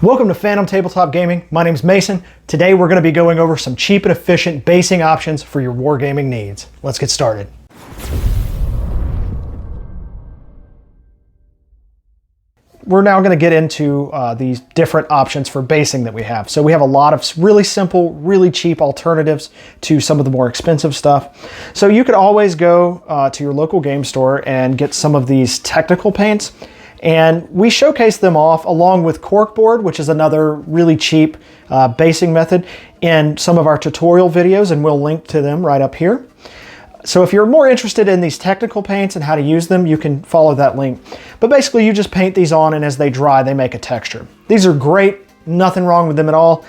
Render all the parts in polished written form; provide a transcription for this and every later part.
Welcome to Phantom Tabletop Gaming. My name is Mason. Today we're going to be going over some cheap and efficient basing options for your wargaming needs. Let's get started. We're now going to get into these different options for basing that we have. So we have a lot of really simple, really cheap alternatives to some of the more expensive stuff. So you could always go to your local game store and get some of these technical paints. And we showcase them off along with corkboard, which is another really cheap basing method, in some of our tutorial videos, and we'll link to them right up here. So if you're more interested in these technical paints and how to use them, you can follow that link. But basically you just paint these on, and as they dry, they make a texture. These are great, nothing wrong with them at all.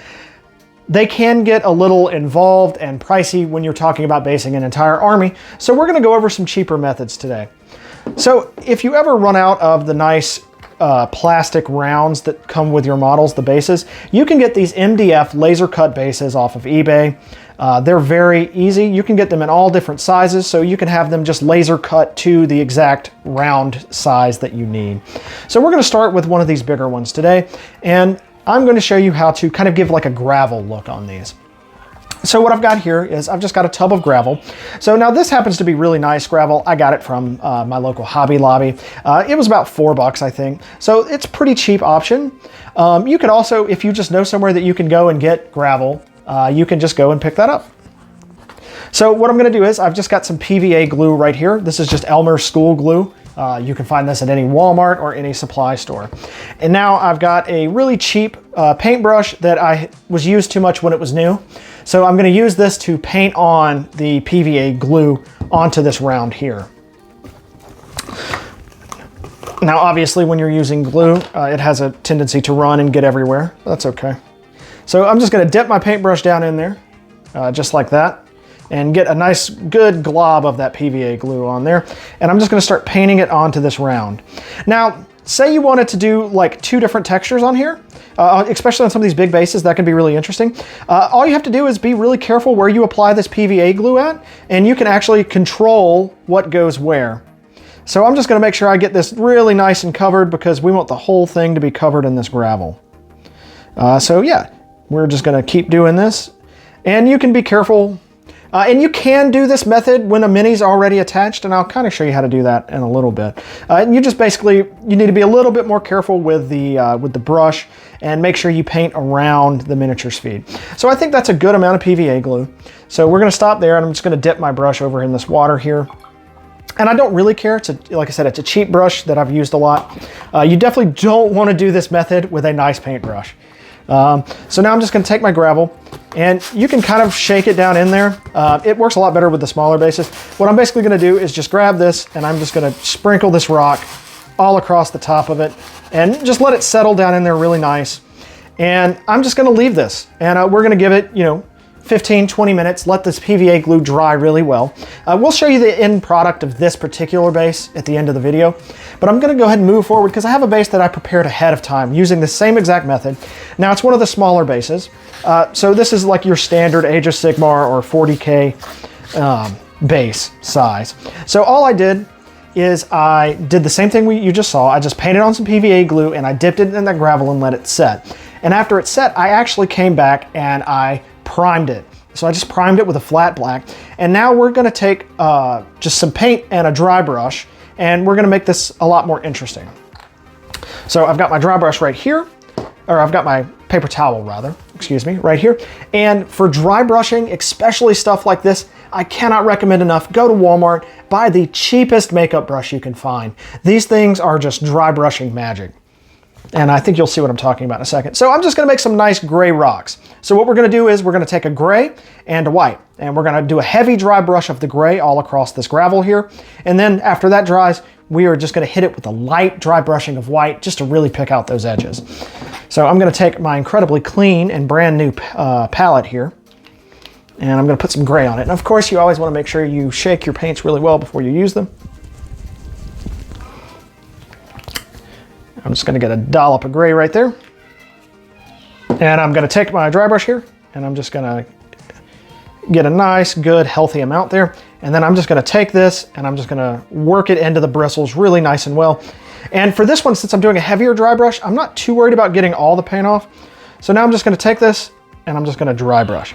They can get a little involved and pricey when you're talking about basing an entire army. So we're gonna go over some cheaper methods today. So if you ever run out of the nice plastic rounds that come with your models, the bases, you can get these MDF laser cut bases off of eBay. They're very easy. You can get them in all different sizes, so you can have them just laser cut to the exact round size that you need. So we're going to start with one of these bigger ones today, and I'm going to show you how to kind of give like a gravel look on these. So what I've got here is I've just got a tub of gravel. So now this happens to be really nice gravel. I got it from my local Hobby Lobby. It was about $4, I think. So it's a pretty cheap option. You could also, if you just know somewhere that you can go and get gravel, you can just go and pick that up. So what I'm going to do is I've just got some PVA glue right here. This is just Elmer's school glue. You can find this at any Walmart or any supply store. And now I've got a really cheap paintbrush that I was used too much when it was new. So I'm going to use this to paint on the PVA glue onto this round here. Now obviously when you're using glue, it has a tendency to run and get everywhere. That's okay. So I'm just going to dip my paintbrush down in there, just like that, and get a nice good glob of that PVA glue on there. And I'm just going to start painting it onto this round. Now, say you wanted to do like 2 different textures on here, especially on some of these big bases, that can be really interesting. All you have to do is be really careful where you apply this PVA glue at, and you can actually control what goes where. So I'm just going to make sure I get this really nice and covered, because we want the whole thing to be covered in this gravel. So yeah, we're just going to keep doing this, and you can be careful. And you can do this method when a mini's already attached, and I'll kind of show you how to do that in a little bit. And you just basically, you need to be a little bit more careful with the brush, and make sure you paint around the miniature's feet. So I think that's a good amount of PVA glue. So we're going to stop there, and I'm just going to dip my brush over in this water here. And I don't really care. Like I said, it's a cheap brush that I've used a lot. You definitely don't want to do this method with a nice paintbrush. So now I'm just going to take my gravel, and you can kind of shake it down in there. It works a lot better with the smaller bases. What I'm basically going to do is just grab this, and I'm just going to sprinkle this rock all across the top of it, and just let it settle down in there really nice. And I'm just going to leave this, and we're going to give it, 15, 20 minutes, let this PVA glue dry really well. We'll show you the end product of this particular base at the end of the video, but I'm gonna go ahead and move forward because I have a base that I prepared ahead of time using the same exact method. Now it's one of the smaller bases. So this is like your standard Age of Sigmar or 40K base size. So all I did is I did the same thing you just saw. I just painted on some PVA glue, and I dipped it in that gravel and let it set. And after it set, I actually came back and I primed it. So I just primed it with a flat black. And now we're going to take just some paint and a dry brush, and we're going to make this a lot more interesting. So I've got my dry brush right here, or I've got my paper towel rather, excuse me, right here. And for dry brushing, especially stuff like this, I cannot recommend enough. Go to Walmart, buy the cheapest makeup brush you can find. These things are just dry brushing magic. And I think you'll see what I'm talking about in a second. So I'm just going to make some nice gray rocks. So what we're going to do is we're going to take a gray and a white, and we're going to do a heavy dry brush of the gray all across this gravel here. And then after that dries, we are just going to hit it with a light dry brushing of white just to really pick out those edges. So I'm going to take my incredibly clean and brand new palette here, and I'm going to put some gray on it. And of course, you always want to make sure you shake your paints really well before you use them. I'm just going to get a dollop of gray right there. And I'm going to take my dry brush here, and I'm just going to get a nice, good, healthy amount there. And then I'm just going to take this, and I'm just going to work it into the bristles really nice and well. And for this one, since I'm doing a heavier dry brush, I'm not too worried about getting all the paint off. So now I'm just gonna take this and I'm just gonna dry brush.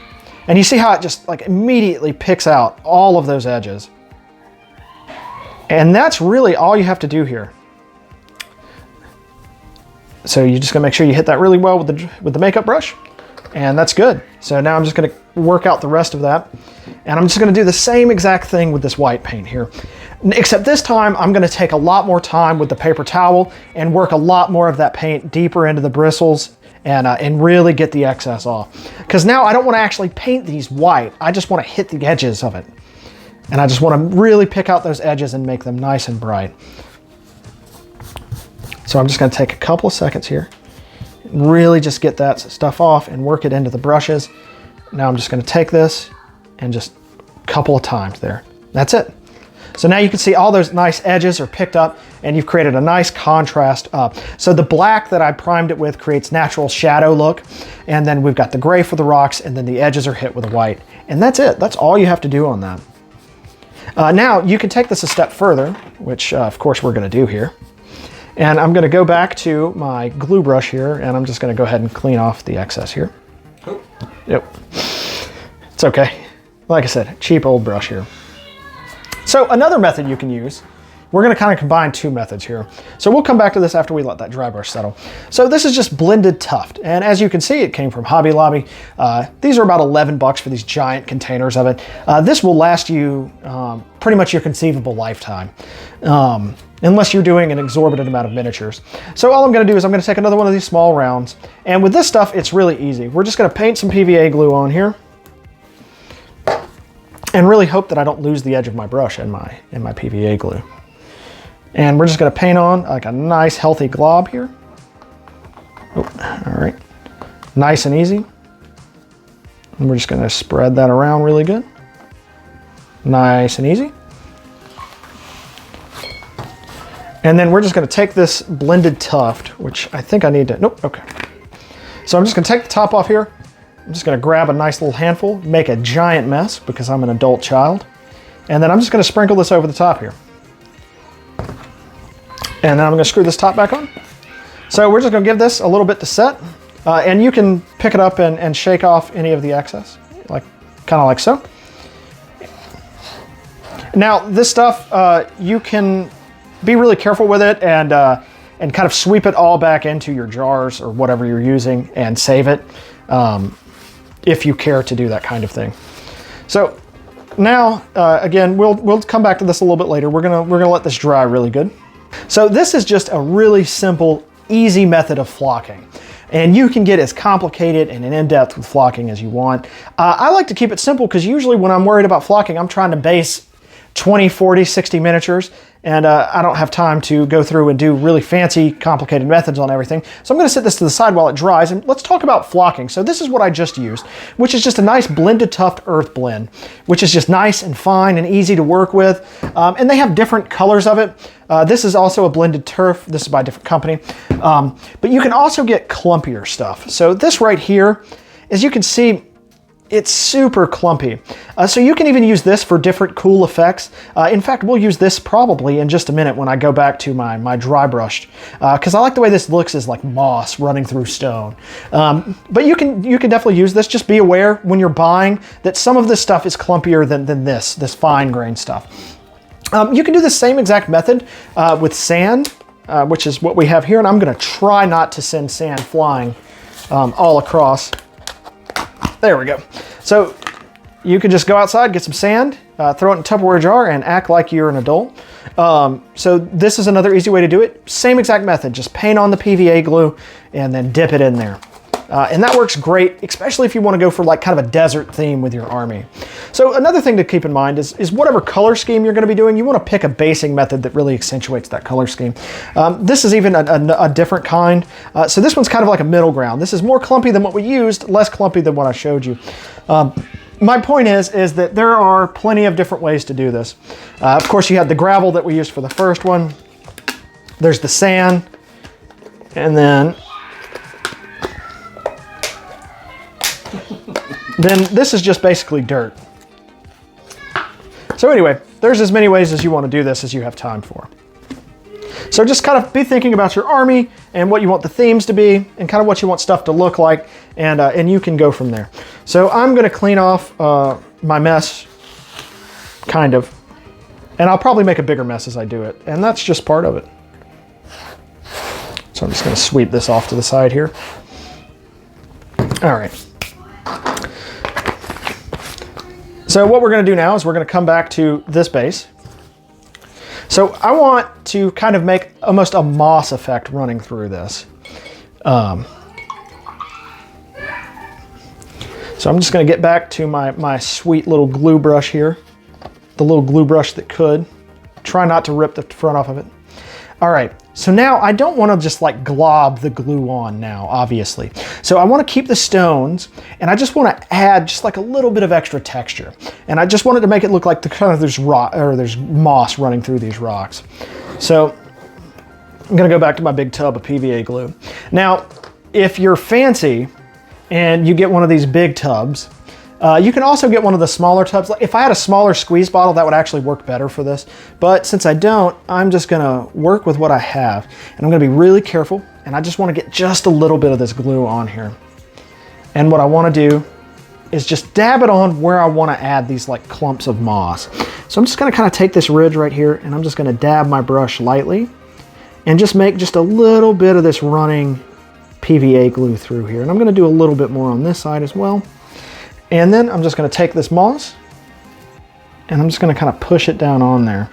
And you see how it just like immediately picks out all of those edges. And that's really all you have to do here. So you're just gonna make sure you hit that really well with the makeup brush, and that's good. So now I'm just gonna work out the rest of that, and I'm just gonna do the same exact thing with this white paint here. Except this time, I'm gonna take a lot more time with the paper towel and work a lot more of that paint deeper into the bristles and really get the excess off. Because now I don't wanna actually paint these white, I just wanna hit the edges of it. And I just wanna really pick out those edges and make them nice and bright. So I'm just gonna take a couple of seconds here, really just get that stuff off and work it into the brushes. Now I'm just gonna take this and just a couple of times there. That's it. So now you can see all those nice edges are picked up and you've created a nice contrast up. So the black that I primed it with creates natural shadow look. And then we've got the gray for the rocks, and then the edges are hit with the white. And that's it, that's all you have to do on that. Now you can take this a step further, which of course we're gonna do here. And I'm gonna go back to my glue brush here, and I'm just gonna go ahead and clean off the excess here. Oh. Yep, it's okay. Like I said, cheap old brush here. So another method you can use, we're gonna kind of combine two methods here. So we'll come back to this after we let that dry brush settle. So this is just blended tuft. And as you can see, it came from Hobby Lobby. These are about 11 bucks for these giant containers of it. This will last you pretty much your conceivable lifetime. Unless you're doing an exorbitant amount of miniatures. So all I'm gonna do is I'm gonna take another one of these small rounds. And with this stuff, it's really easy. We're just gonna paint some PVA glue on here and really hope that I don't lose the edge of my brush in my PVA glue. And we're just gonna paint on like a nice healthy glob here. Oh, all right, nice and easy. And we're just gonna spread that around really good. Nice and easy. And then we're just gonna take this blended tuft, which I think I need to, nope, okay. So I'm just gonna take the top off here. I'm just gonna grab a nice little handful, make a giant mess because I'm an adult child. And then I'm just gonna sprinkle this over the top here. And then I'm gonna screw this top back on. So we're just gonna give this a little bit to set. And you can pick it up and shake off any of the excess, like kind of like so. Now this stuff, you can be really careful with it and kind of sweep it all back into your jars or whatever you're using and save it if you care to do that kind of thing. So now, again, we'll come back to this a little bit later. We're gonna let this dry really good. So this is just a really simple, easy method of flocking. And you can get as complicated and in-depth with flocking as you want. I like to keep it simple because usually when I'm worried about flocking, I'm trying to base 20, 40, 60 miniatures, and I don't have time to go through and do really fancy, complicated methods on everything. So I'm gonna set this to the side while it dries, and let's talk about flocking. So this is what I just used, which is just a nice blended tuft earth blend, which is just nice and fine and easy to work with. And they have different colors of it. This is also a blended turf. This is by a different company. But you can also get clumpier stuff. So this right here, as you can see, it's super clumpy. So you can even use this for different cool effects. In fact, we'll use this probably in just a minute when I go back to my dry brushed, because I like the way this looks as like moss running through stone. But you can definitely use this. Just be aware when you're buying that some of this stuff is clumpier than this fine grain stuff. You can do the same exact method with sand, which is what we have here. And I'm gonna try not to send sand flying all across. There we go. So you can just go outside, get some sand, throw it in a Tupperware jar and act like you're an adult. So this is another easy way to do it. Same exact method, just paint on the PVA glue and then dip it in there. And that works great, especially if you want to go for like kind of a desert theme with your army. So another thing to keep in mind is whatever color scheme you're going to be doing, you want to pick a basing method that really accentuates that color scheme. This is even a different kind. So this one's kind of like a middle ground. This is more clumpy than what we used, less clumpy than what I showed you. My point is that there are plenty of different ways to do this. Of course, you had the gravel that we used for the first one. There's the sand, and then this is just basically dirt. So anyway, there's as many ways as you want to do this as you have time for. So just kind of be thinking about your army and what you want the themes to be and kind of what you want stuff to look like, and you can go from there. So I'm gonna clean off my mess, kind of, and I'll probably make a bigger mess as I do it, and that's just part of it. So I'm just gonna sweep this off to the side here. All right. So what we're gonna do now is we're gonna come back to this base. So I want to kind of make almost a moss effect running through this. So I'm just gonna get back to my sweet little glue brush here. The little glue brush that could. Try not to rip the front off of it. All right, so now I don't want to just like glob the glue on now, obviously. So I want to keep the stones, and I just want to add just like a little bit of extra texture. And I just wanted to make it look like there's rock, or there's moss running through these rocks. So I'm gonna go back to my big tub of PVA glue. Now, if you're fancy and you get one of these big tubs, you can also get one of the smaller tubs. If I had a smaller squeeze bottle, that would actually work better for this. But since I don't, I'm just gonna work with what I have. And I'm gonna be really careful, and I just wanna get just a little bit of this glue on here. And what I wanna do is just dab it on where I wanna add these like clumps of moss. So I'm just gonna kind of take this ridge right here, and I'm just gonna dab my brush lightly and just make just a little bit of this running PVA glue through here. And I'm gonna do a little bit more on this side as well. And then I'm just gonna take this moss and I'm just gonna kind of push it down on there.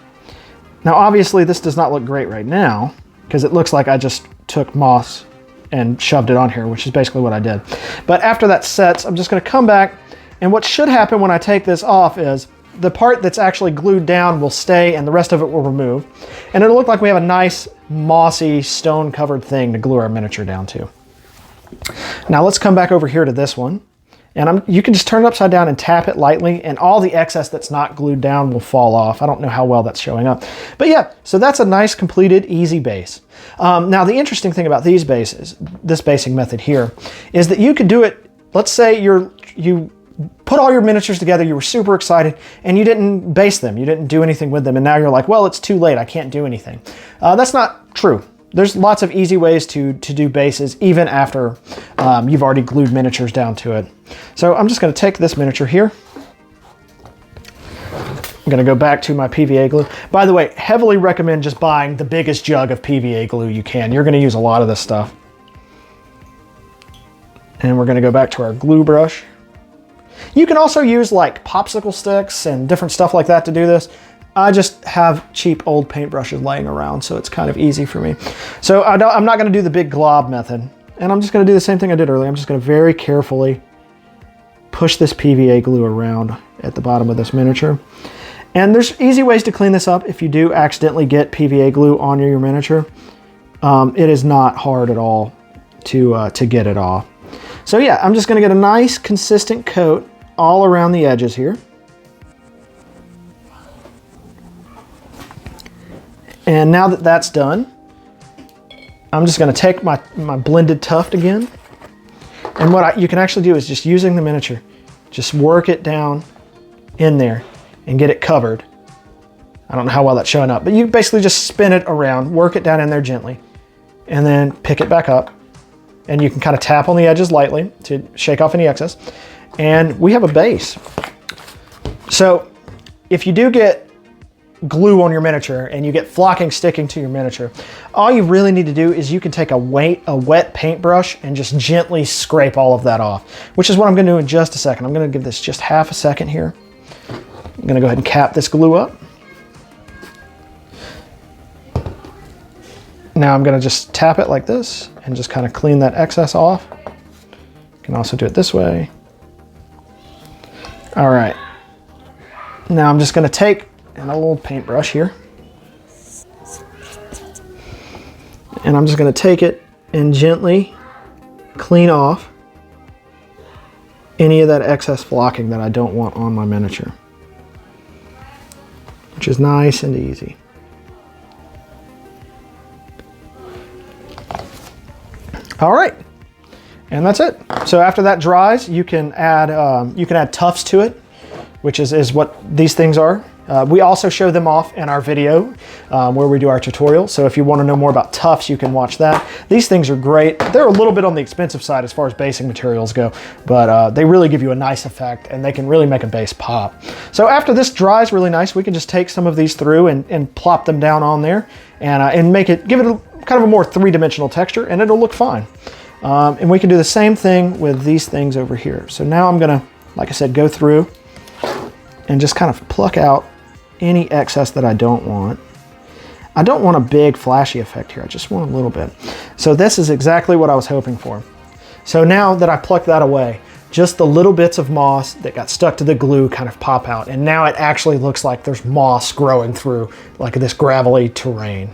Now, obviously this does not look great right now because it looks like I just took moss and shoved it on here, which is basically what I did. But after that sets, I'm just gonna come back, and what should happen when I take this off is the part that's actually glued down will stay and the rest of it will remove. And it'll look like we have a nice mossy stone covered thing to glue our miniature down to. Now let's come back over here to this one. And you can just turn it upside down and tap it lightly, and all the excess that's not glued down will fall off. I don't know how well that's showing up. But yeah, so that's a nice, completed, easy base. Now, the interesting thing about these bases, this basing method here, is that you could do it, let's say you put all your miniatures together, you were super excited, and you didn't base them, you didn't do anything with them, and now you're like, well, it's too late, I can't do anything. That's not true. There's lots of easy ways to do bases even after you've already glued miniatures down to it. So I'm just gonna take this miniature here. I'm gonna go back to my PVA glue. By the way, heavily recommend just buying the biggest jug of PVA glue you can. You're gonna use a lot of this stuff. And we're gonna go back to our glue brush. You can also use like popsicle sticks and different stuff like that to do this. I just have cheap old paintbrushes laying around, so it's kind of easy for me. So I'm not gonna do the big glob method, and I'm just gonna do the same thing I did earlier. I'm just gonna very carefully push this PVA glue around at the bottom of this miniature. And there's easy ways to clean this up if you do accidentally get PVA glue on your miniature. It is not hard at all to get it off. So yeah, I'm just gonna get a nice consistent coat all around the edges here. And now that that's done, I'm just gonna take my blended tuft again. And what you can actually do is just using the miniature, just work it down in there and get it covered. I don't know how well that's showing up, but you basically just spin it around, work it down in there gently, and then pick it back up. And you can kind of tap on the edges lightly to shake off any excess. And we have a base. So if you do get glue on your miniature and you get flocking sticking to your miniature, all you really need to do is you can take a wet paintbrush and just gently scrape all of that off, which is what I'm gonna do in just a second. I'm gonna give this just half a second here. I'm gonna go ahead and cap this glue up. Now I'm gonna just tap it like this and just kind of clean that excess off. You can also do it this way. All right. Now I'm just gonna take and a little paintbrush here. And I'm just gonna take it and gently clean off any of that excess flocking that I don't want on my miniature, which is nice and easy. All right, and that's it. So after that dries, you can add tufts to it, which is what these things are. We also show them off in our video where we do our tutorial. So if you want to know more about tufts, you can watch that. These things are great. They're a little bit on the expensive side as far as basing materials go, but they really give you a nice effect and they can really make a base pop. So after this dries really nice, we can just take some of these through and plop them down on there and give it kind of a more three-dimensional texture, and it'll look fine. And we can do the same thing with these things over here. So now I'm gonna, like I said, go through and just kind of pluck out any excess that I don't want. I don't want a big flashy effect here. I just want a little bit. So this is exactly what I was hoping for. So now that I plucked that away, just the little bits of moss that got stuck to the glue kind of pop out. And now it actually looks like there's moss growing through like this gravelly terrain.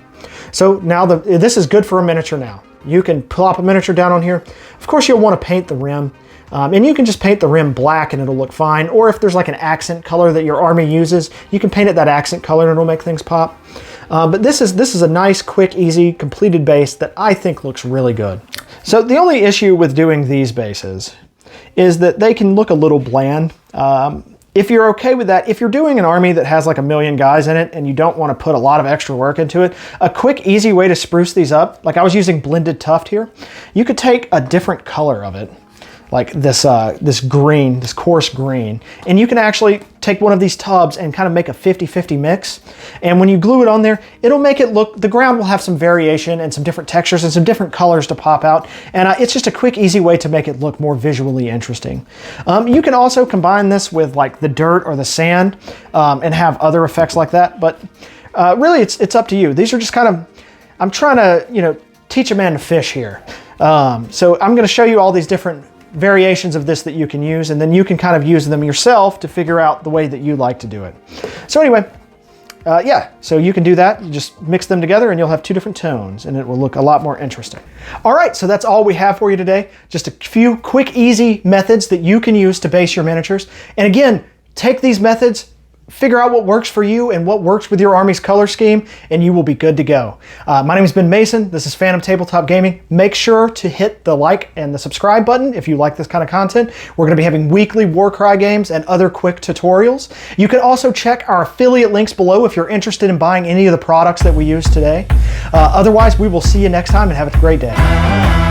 So now this is good for a miniature now. You can plop a miniature down on here. Of course, you'll want to paint the rim. And you can just paint the rim black and it'll look fine. Or if there's like an accent color that your army uses, you can paint it that accent color and it'll make things pop. But this is a nice, quick, easy, completed base that I think looks really good. So the only issue with doing these bases is that they can look a little bland. If you're okay with that, if you're doing an army that has like 1 million guys in it and you don't want to put a lot of extra work into it, a quick, easy way to spruce these up, like I was using blended tuft here, you could take a different color of it, like this green, this coarse green, and you can actually take one of these tubs and kind of make a 50-50 mix. And when you glue it on there, it'll make it look, the ground will have some variation and some different textures and some different colors to pop out. And it's just a quick, easy way to make it look more visually interesting. You can also combine this with like the dirt or the sand and have other effects like that. But really, it's up to you. These are just kind of, I'm trying to, teach a man to fish here. So I'm going to show you all these different variations of this that you can use, and then you can kind of use them yourself to figure out the way that you like to do it. So anyway, yeah, so you can do that. You just mix them together and you'll have 2 different tones and it will look a lot more interesting. All right, so that's all we have for you today. Just a few quick, easy methods that you can use to base your miniatures. And again, take these methods, figure out what works for you and what works with your army's color scheme, and you will be good to go. My name is Ben Mason. This is Phantom Tabletop Gaming. Make sure to hit the like and the subscribe button if you like this kind of content. We're going to be having weekly Warcry games and other quick tutorials. You can also check our affiliate links below if you're interested in buying any of the products that we use today. Otherwise, we will see you next time and have a great day.